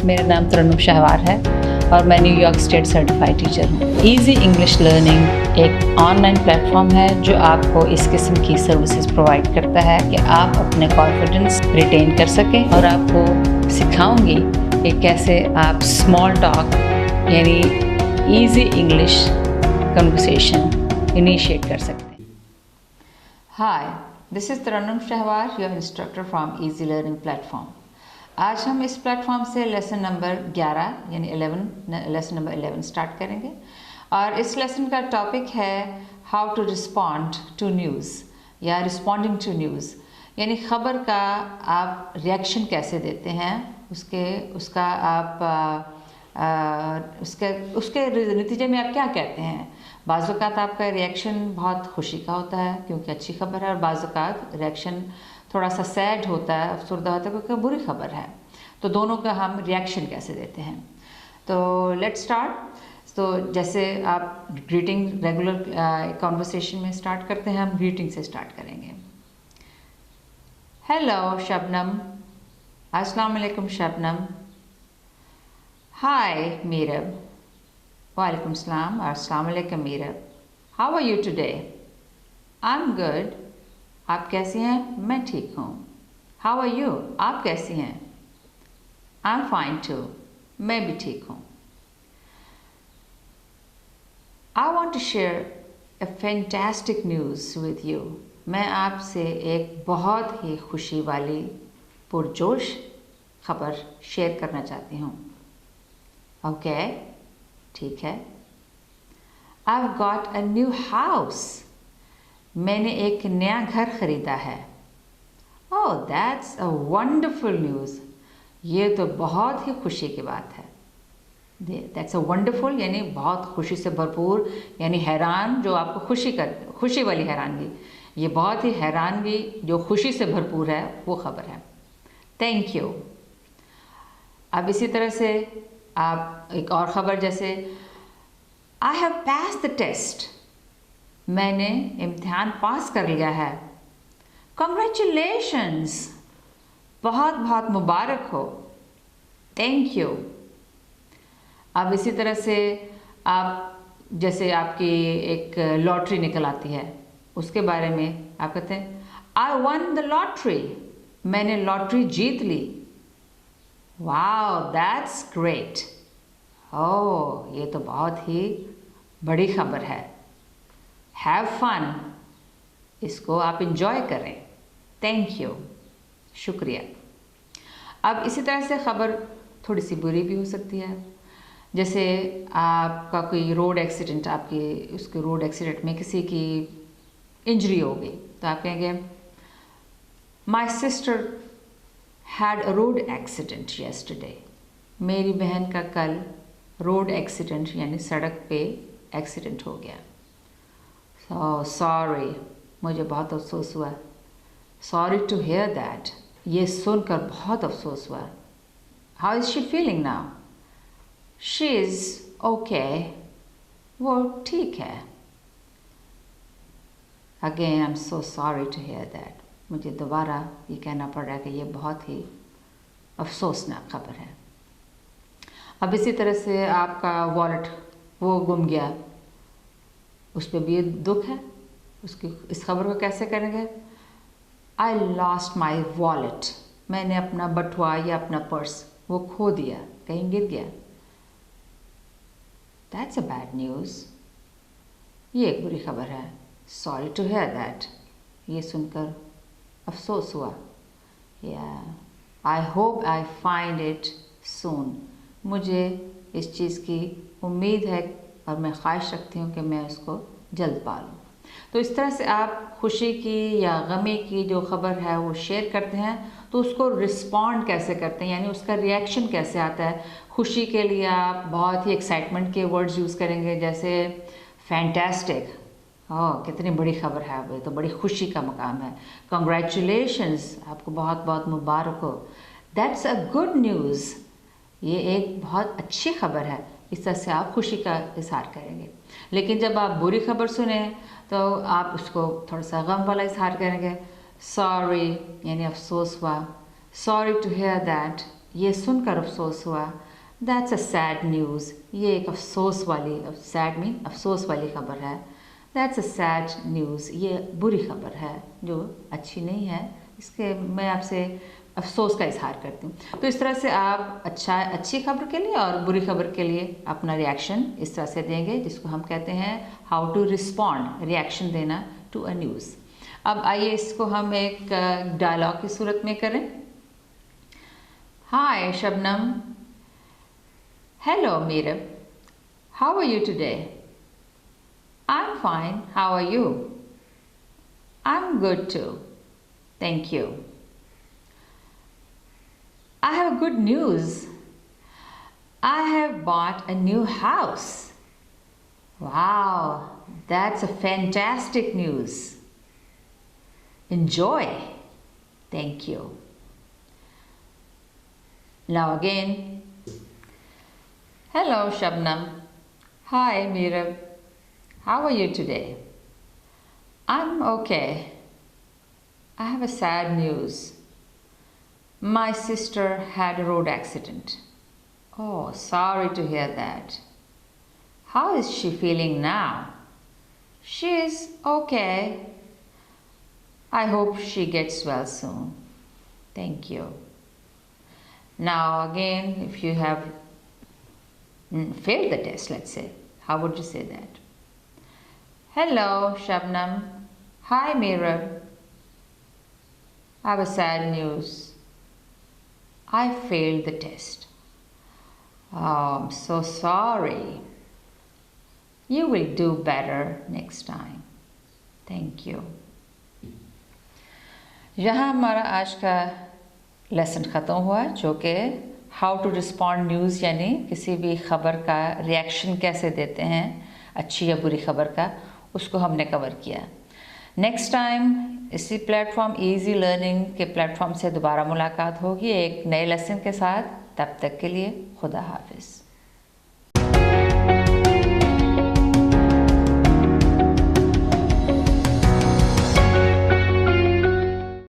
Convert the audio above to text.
मेरा नाम तरन्नुम शहवार है और मैं न्यूयॉर्क स्टेट सर्टिफाइड टीचर हूँ। ईजी इंग्लिश लर्निंग एक ऑनलाइन प्लेटफॉर्म है जो आपको इस किस्म की सर्विसेज प्रोवाइड करता है कि आप अपने कॉन्फिडेंस रिटेन कर सकें, और आपको सिखाऊंगी कि कैसे आप स्मॉल टॉक यानी ईजी इंग्लिश कन्वर्सेशन इनिशिएट कर सकते हैं। Hi, this is Tarannum Shahwar, your instructor from easy learning platform. आज हम इस प्लेटफॉर्म से लेसन नंबर 11 यानी 11 लेसन नंबर 11 स्टार्ट करेंगे, और इस लेसन का टॉपिक है how to respond to news या रिस्पॉन्डिंग टू न्यूज़, यानी ख़बर का आप रिएक्शन कैसे देते हैं, उसका आप उसके नतीजे में आप क्या कहते हैं। बाज़ औक़ात आपका रिएक्शन बहुत खुशी का होता है क्योंकि अच्छी खबर है, और बाज़ औक़ात रिएक्शन थोड़ा सा सैड होता है, अफसरदा होता है क्योंकि बुरी खबर है। तो दोनों का हम रिएक्शन कैसे देते हैं। तो लेट्स स्टार्ट। तो जैसे आप ग्रीटिंग रेगुलर कॉन्वर्सेशन में स्टार्ट करते हैं, हम ग्रीटिंग से स्टार्ट करेंगे। हेलो शबनम, अस्सलाम वालेकुम शबनम। हाय मीरब, वालेकुम सलाम और अस्सलाम वालेकुम Mirab. How are you today? I am good. आप कैसी हैं? मैं ठीक हूँ। How are you? आप कैसी हैं? I am fine too. मैं भी ठीक हूँ। I want to share a fantastic news with you. मैं आपसे एक बहुत ही खुशी वाली पुरजोश खबर शेयर करना चाहती हूँ। ओके, ठीक है। I've got a new house. मैंने एक नया घर खरीदा है। Oh, that's a wonderful news. ये तो बहुत ही खुशी की बात है। That's a wonderful यानी बहुत खुशी से भरपूर, यानी हैरान, जो आपको खुशी वाली हैरानगी। ये बहुत ही हैरानगी जो खुशी से भरपूर है, वो खबर है। Thank you. अब इसी तरह से आप एक और ख़बर, जैसे I have passed the test. मैंने इम्तिहान पास कर लिया है। Congratulations. बहुत बहुत मुबारक हो। Thank you. अब इसी तरह से आप, जैसे आपकी एक लॉटरी निकल आती है, उसके बारे में आप कहते हैं I won the lottery. मैंने लॉटरी जीत ली। Wow, that's great. ओह, ये तो बहुत ही बड़ी खबर है। Have fun. इसको आप इंजॉय करें। Thank you. शुक्रिया। अब इसी तरह से खबर थोड़ी सी बुरी भी हो सकती है, जैसे आपका कोई रोड एक्सीडेंट, उसके रोड एक्सीडेंट में किसी की इंजरी हो गई, तो आप कहेंगे My sister had a road accident yesterday. मेरी बहन का कल रोड एक्सीडेंट यानी सड़क पे एक्सीडेंट हो गया। सॉरी, मुझे बहुत अफसोस हुआ। सॉरी टू हेयर दैट, ये सुनकर बहुत अफसोस हुआ। How is she feeling now? She is okay, वो ठीक है। Again I am so sorry to hear that, मुझे दोबारा ये कहना पड़ रहा है कि ये बहुत ही अफसोसनाक खबर है। अब इसी तरह से आपका वॉलेट वो गुम गया, उस पर भी दुख है। इस खबर को कैसे करेंगे? आई लॉस्ट माई वॉलेट, मैंने अपना बटुआ या अपना पर्स वो खो दिया, कहीं गिर गया। दैट्स अ बैड न्यूज़, ये एक बुरी खबर है। सॉरी टू हेयर दैट, ये सुनकर अफसोस हुआ। या I hope I find it सून, मुझे इस चीज़ की उम्मीद है और मैं ख्वाहिश रखती हूँ कि मैं उसको जल्द पा लूँ। तो इस तरह से आप खुशी की या गमी की जो ख़बर है वो शेयर करते हैं, तो उसको रिस्पॉन्ड कैसे करते हैं, यानी उसका रिएक्शन कैसे आता है। खुशी के लिए आप बहुत ही एक्साइटमेंट के वर्ड्स यूज़ करेंगे, जैसे फैंटास्टिक, ओह कितनी बड़ी खबर है, अब तो बड़ी खुशी का मकाम है। कंग्रेचुलेशंस, आपको बहुत बहुत मुबारक हो। दैट्स अ गुड न्यूज़, ये एक बहुत अच्छी खबर है। इस तरह से आप खुशी का इजहार करेंगे। लेकिन जब आप बुरी खबर सुने तो आप उसको थोड़ा सा गम वाला इजहार करेंगे। सॉरी यानी अफसोस हुआ। सॉरी टू हेयर दैट, ये सुनकर अफसोस हुआ। दैट्स अ सैड न्यूज़, ये एक अफसोस वाली, सैड मीन अफसोस वाली खबर है। दैट्स अ सैड न्यूज़, ये बुरी खबर है जो अच्छी नहीं है, इसके मैं आपसे अफसोस का इजहार करती हूँ। तो इस तरह से आप अच्छी खबर के लिए और बुरी खबर के लिए अपना रिएक्शन इस तरह से देंगे, जिसको हम कहते हैं हाउ टू रिस्पॉन्ड, रिएक्शन देना टू अ न्यूज़। अब आइए इसको हम एक डायलॉग की सूरत में करें। Hi Shabnam, hello Meerab, how are you today? I am fine, how are you? I am good too, thank you. I have good news. I have bought a new house. Wow, that's a fantastic news. Enjoy. Thank you. Now again. Hello, Shabnam. Hi, Meerab. How are you today? I'm okay. I have a sad news. My sister had a road accident. Oh, sorry to hear that. How is she feeling now? She is okay. I hope she gets well soon. Thank you. Now again, if you have failed the test, let's say, how would you say that? Hello, Shabnam. Hi, Meerab. I have a sad news. I failed the test. Oh, I'm so sorry. You will do better next time. Thank you. यहाँ हमारा आज का lesson ख़त्म हुआ, जो कि how to respond news, यानी किसी भी ख़बर का रिएक्शन कैसे देते हैं, अच्छी या बुरी ख़बर का, उसको हमने कवर किया। नेक्स्ट टाइम इसी प्लेटफॉर्म इजी लर्निंग के प्लेटफॉर्म से दोबारा मुलाकात होगी एक नए लेसन के साथ। तब तक के लिए खुदा हाफिज़।